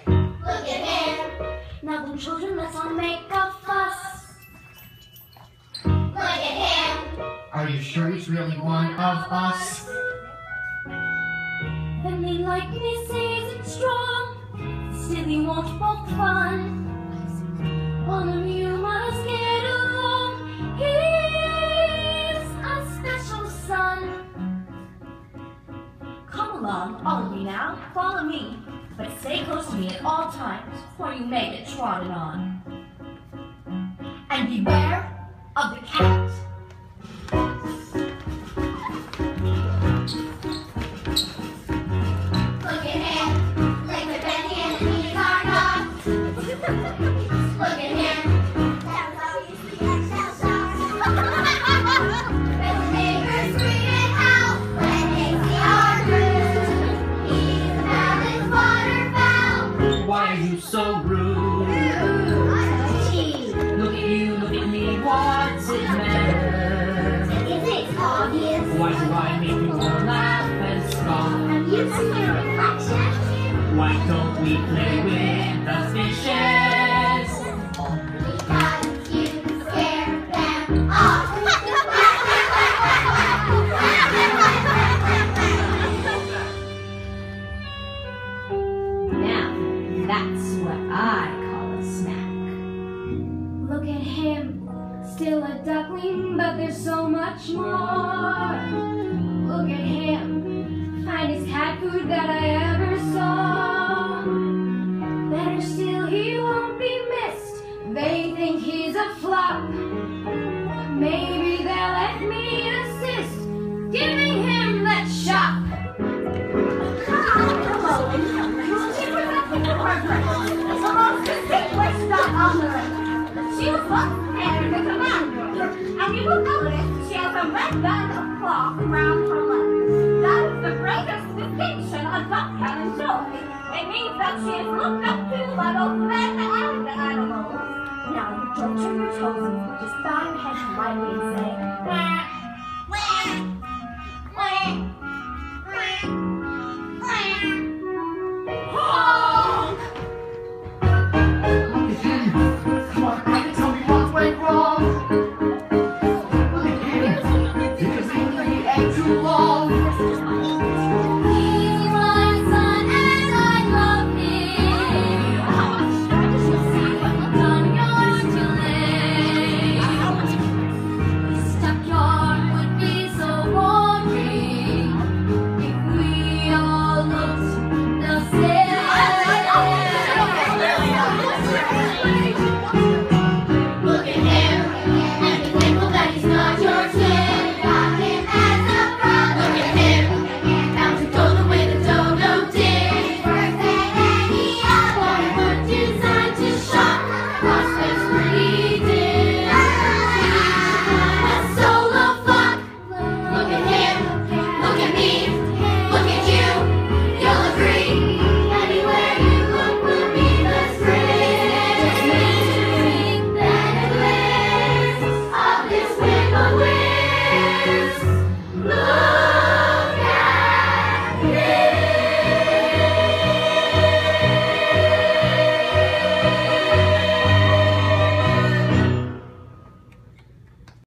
Look at him. Now then, children, let's all make a fuss. Look at him. Are you sure he's really one of us? Family likeness isn't strong, still he won't poke fun. One of you must get along, he's a special son. Come along, all of you now, follow me, but stay close to me at all times, or you may get trodden on. And beware of the cat. Look at him, like the Benny and the Beans are not. Look at him, that's obviously Excel. When the neighbors scream and howl, when they see our roof, he's a balanced waterfowl. Why are you so rude? Look at you, look at me, what's it matter? Is it obvious? Why do I make you all laugh and scoff? Have you seen your reflection? Why don't we play with the fishes? Because you scare them off. Now, that's what I call a snack. Look at him, still a duckling, but there's so much more. Look at him, finest cat food that I ever saw. Better still, he won't be missed. They think he's a flop. Maybe they'll let me assist, giving him that shock. Hello, it's the most distinguished duck on the list. She was once married to Commander, and you will notice she has a red band of cloth around her leg. That is the greatest distinction a duck can enjoy. It means that she is looked up to by both men and animals. Now, don't turn your toes and just bow your head politely and say,